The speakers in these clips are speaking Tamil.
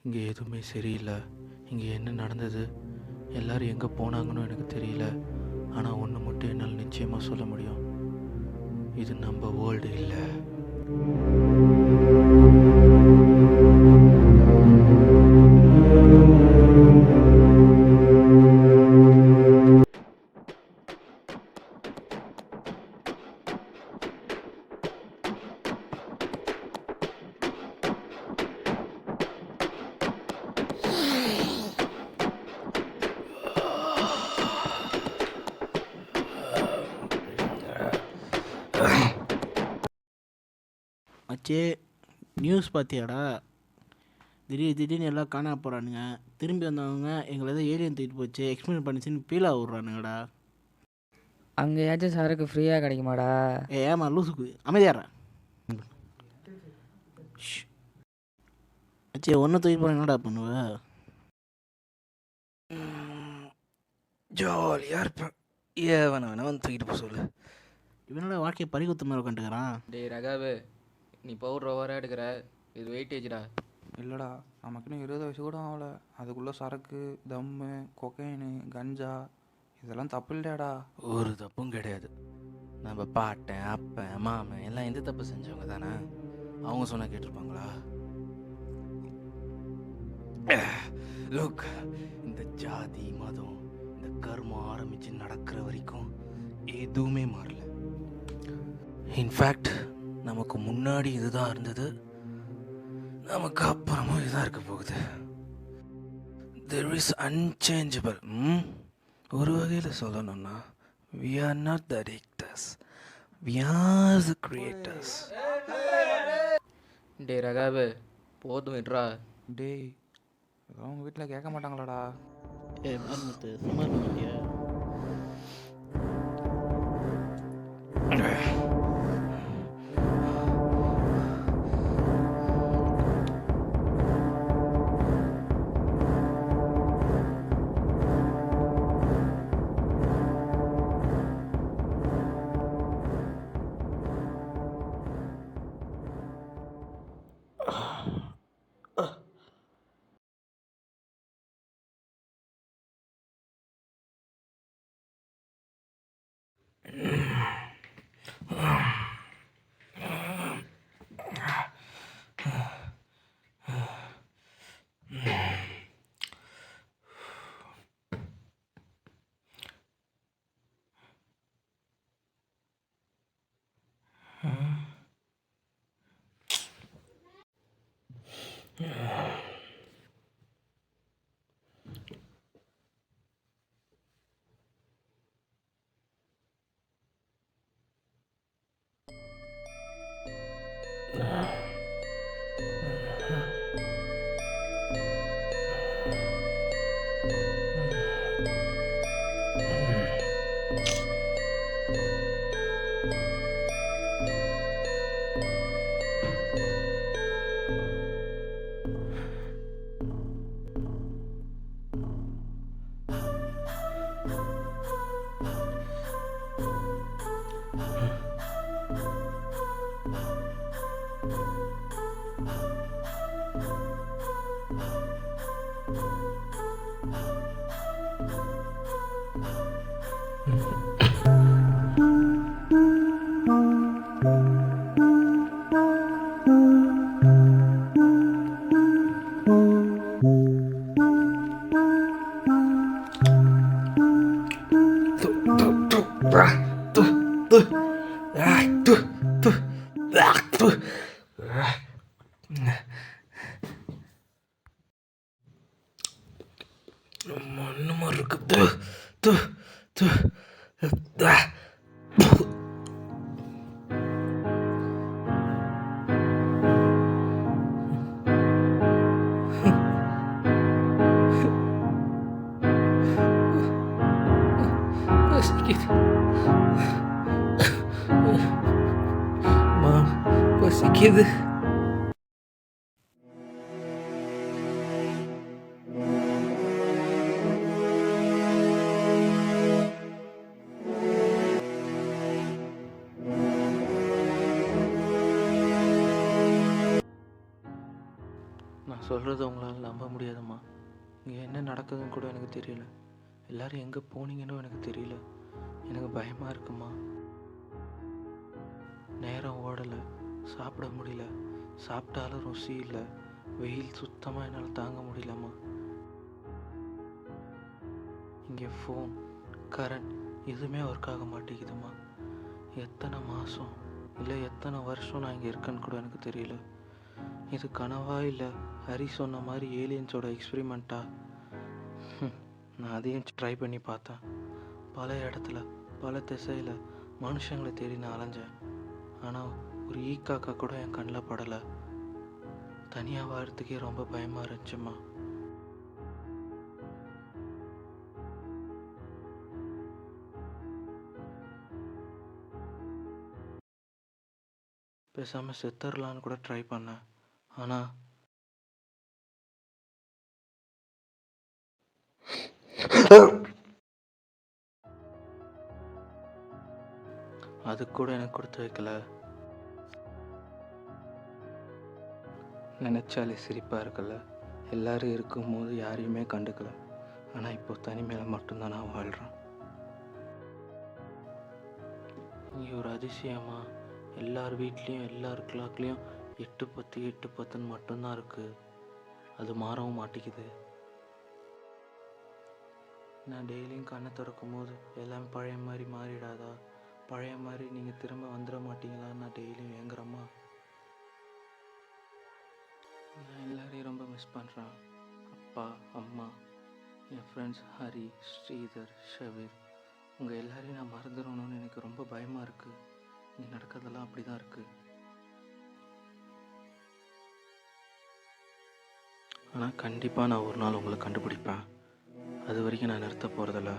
இங்கே எதுவுமே சரியில்லை. இங்கே என்ன நடந்தது, எல்லோரும் எங்கே போனாங்கன்னு எனக்கு தெரியல. ஆனால் ஒன்று மட்டும் என்னால் நிச்சயமாக சொல்ல முடியும், இது நம்ம வேர்ல்டு இல்லை. அச்சே, நியூஸ் பார்த்தியாடா? திடீர்னு எல்லாம் காணா போகிறானுங்க. திரும்பி வந்தவங்க எங்களை ஏதோ ஏலியன் தூக்கிட்டு போச்சு எக்ஸ்பிளைன் பண்ணிச்சுன்னு பீலாக விட்றானுங்கடா. அங்கேயாச்சும் சரக்கு ஃப்ரீயாக கிடைக்குமாடா? ஏமா லூசுக்கு அமைதியாரா. அச்சே, ஒன்றை தூக்கிட்டு போனால் என்னடா பண்ணுவ? ஜாலியாக இருப்பேன். ஏன் வேணவன் தூக்கிட்டு போக சொல்லு. இவனோட வாழ்க்கையை பறிகுத்த மாதிரி உட்காந்துக்கிறான். டேய் ரகாவு, நீ பவுடர் ஓவராக எடுக்கிற, இது வெயிட்டேஜ்டா. இல்லைடா, நமக்குன்னு 20 வயசு கூட ஆகலை, அதுக்குள்ளே சரக்கு, தம்மு, கொக்கைனு, கஞ்சா இதெல்லாம் தப்பு இல்லையாடா? ஒரு தப்பும் கிடையாது. நம்ம பாட்டன், அப்பன், மாமன் எல்லாம் எந்த தப்பு செஞ்சவங்க தானே. அவங்க சொன்னால் கேட்டிருப்பாங்களா? லுக், இந்த ஜாதி மதம் இந்த கர்மம் ஆரம்பித்து நடக்கிற வரைக்கும் எதுவுமே மாறல. இன்ஃபேக்ட் நமக்கு முன்னாடி இதுதான் இருந்தது, நமக்கு அப்புறமும் இதுதான் இருக்க போகுது. There is unchangeable. ஒரு வகையில் சொல்லணும்னா we are not the dictators, we are the creators. டேய் ரகாவு, போதும் விட்றா. டேய், இதெல்லாம் உங்கள் வீட்டில் கேட்க மாட்டாங்களாடா? மாறுமுத்து சும்மா இருக்க மாட்டியா? மண்ணு மாதிரி இருக்கு. பசிக்குது. சொல்கிறது உங்களால் நம்ப முடியாதும்மா. இங்கே என்ன நடக்குதுன்னு கூட எனக்கு தெரியல. எல்லாரும் எங்கே போனீங்கன்னு எனக்கு தெரியல. எனக்கு பயமாக இருக்குமா. நேரம் ஓடலை, சாப்பிட முடியல, சாப்பிட்டாலும் ருசி இல்லை. வெயில் சுத்தமாக என்னால் தாங்க முடியலம்மா. இங்கே ஃபோன், கரண்ட் எதுவுமே ஒர்க் ஆக மாட்டேங்குதும்மா. எத்தனை மாதம் இல்லை எத்தனை வருஷம் நான் இங்கே இருக்கேன்னு கூட எனக்கு தெரியல. இது கனவா இல்லை ஹரி சொன்ன மாதிரி ஏலியன்ஸோட எக்ஸ்பெரிமெண்ட்டா? நான் அதையும் ட்ரை பண்ணி பார்த்தேன். பல இடத்துல பல திசையில் மனுஷங்களை தேடி நான் அலைஞ்சேன். ஆனால் ஒரு ஈக்காக்கா கூட என் கண்ணில் படலை. தனியாக வாழறதுக்கே ரொம்ப பயமாக இருந்துச்சும்மா. பேசாமல் செத்துடலான்னு கூட ட்ரை பண்ணேன். ஆனால் அது கூட எனக்கு கொடுத்து வைக்கல. நினச்சாலே சிரிப்பாக இருக்கல. எல்லாரும் இருக்கும்போது யாரையுமே கண்டுக்கல. ஆனால் இப்போ தனிமையில் மட்டும்தான் நான் வாழ்கிறேன். இங்கே ஒரு அதிசயமா எல்லார் வீட்லேயும் எல்லார் கிளாக்லேயும் 8:10 8:10ன்னு மட்டும்தான் இருக்குது. அது மாறவும் மாட்டேங்குது. நான் டெய்லியும் கண்ணை திறக்கும் போது எல்லாம் பழைய மாதிரி மாறிடாதா, பழைய மாதிரி நீங்கள் திரும்ப வந்துட மாட்டீங்களான்னு நான் டெய்லியும் ஏங்குறேம்மா. நான் எல்லாரையும் ரொம்ப மிஸ் பண்ணுறேன். அப்பா, அம்மா, என் ஃப்ரெண்ட்ஸ் ஹரி, ஸ்ரீதர், ஷபீர், உங்கள் எல்லாரையும் நான் மறந்துடணும்னு எனக்கு ரொம்ப பயமாக இருக்குது. இங்கே நடக்கிறதெல்லாம் அப்படி தான் இருக்குது. ஆனால் கண்டிப்பாக நான் ஒரு நாள் உங்களை கண்டுபிடிப்பேன். அது வரைக்கும் நான் நிறுத்த போகிறதில்ல.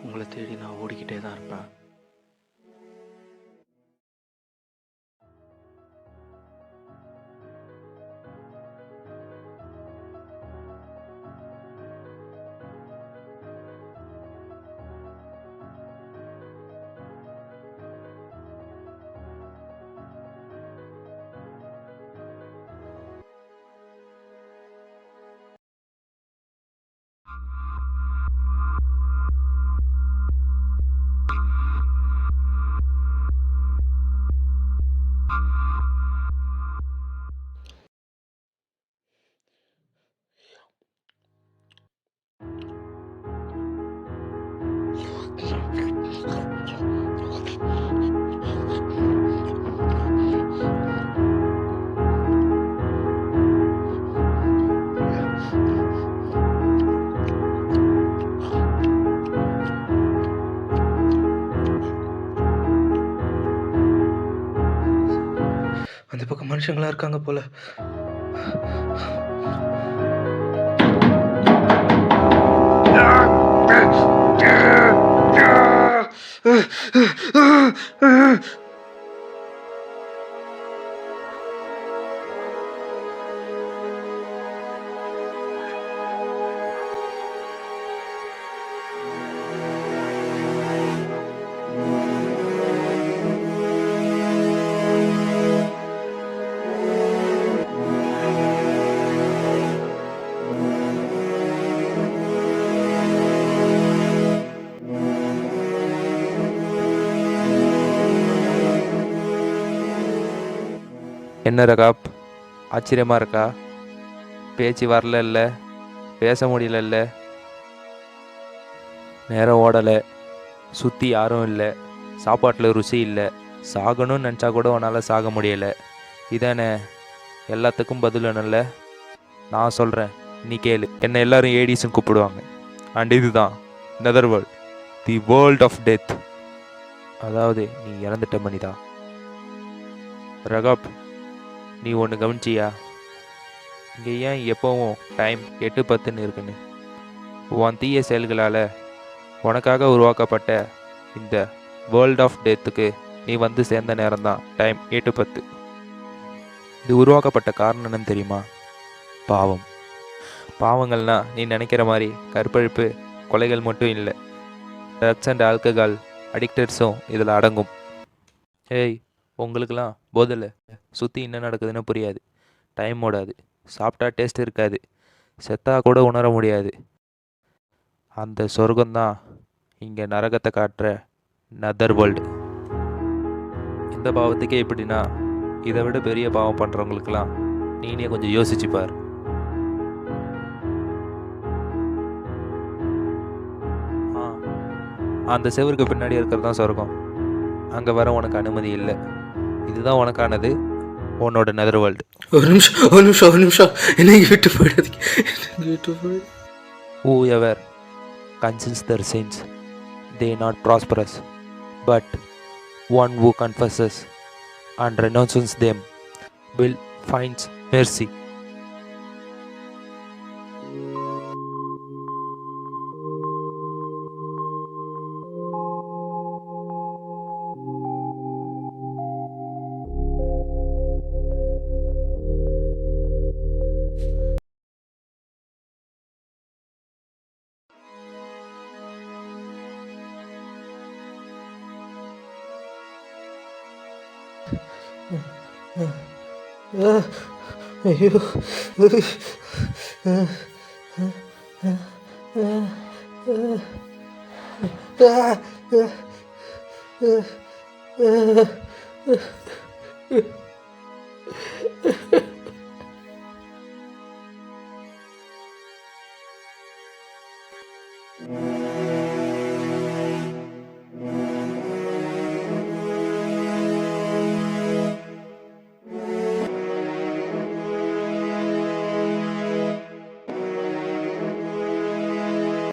உங்களை தேடி நான் ஓடிக்கிட்டே தான் இருப்பேன். அந்த பக்கம் மனுஷங்களா இருக்காங்க போல. என்ன ரகாப், ஆச்சரியமாக இருக்கா? பேச்சு வரல இல்லை, பேச முடியல இல்லை, நேரம் ஓடலை, சுற்றி யாரும் இல்லை, சாப்பாட்டில் ருசி இல்லை, சாகணும்னு நினச்சா கூட உன்னால் சாக முடியலை. இதானே எல்லாத்துக்கும் பதில் வேணும்ல? நான் சொல்கிறேன், நீ கேளு. என்னை எல்லாரும் ஏடிஸ்ன்னு கூப்பிடுவாங்க. அண்ட் இதுதான் nether world, the world of death. அதாவது நீ இறந்துட்ட மணிதான். ரகாப், நீ ஒன்று கவனிச்சியா? இங்கே ஏன் எப்போவும் டைம் 8:10ன்னு இருக்குன்னு? உன் தீய செயல்களால் உனக்காக உருவாக்கப்பட்ட இந்த வேர்ல்ட் ஆஃப் டெத்துக்கு நீ வந்து சேர்ந்த நேரம் தான் டைம் 8:10. இது உருவாக்கப்பட்ட காரணம் என்னன்னு தெரியுமா? பாவம். பாவங்கள்னா நீ நினைக்கிற மாதிரி கற்பழிப்பு, கொலைகள் மட்டும் இல்லை. ட்ரக்ஸ் அண்ட் ஆல்கஹால் அடிக்டட்ஸும் இதில் அடங்கும். ஏய், உங்களுக்கெல்லாம் போதில் சுற்றி என்ன நடக்குதுன்னு புரியாது. டைம் ஓடாது, சாப்பிட்டா டேஸ்ட் இருக்காது, செத்தா கூட உணர முடியாது. அந்த சொர்க்கம்தான் இங்கே நரகத்தை காட்டுற நதர் வேர்ல்டு. இந்த பாவத்துக்கே இப்படின்னா இதை விட பெரிய பாவம் பண்ணுறவங்களுக்கெல்லாம் நீனே கொஞ்சம் யோசிச்சு பார். ஆ, அந்த செவருக்கு பின்னாடி இருக்கிறது தான் சொர்க்கம். அங்கே வர உனக்கு அனுமதி இல்லை. இதுதான் உனக்கானது, உன்னோட நெதர் வேர்ல்டு. ஒரு நிமிஷம் என்னை இங்க விட்டு போயிடாதீங்க. என்னை விட்டு போய் Whoever conceals their sins, they not prosperous, but one who confesses and renounces them will find mercy. ஐயோ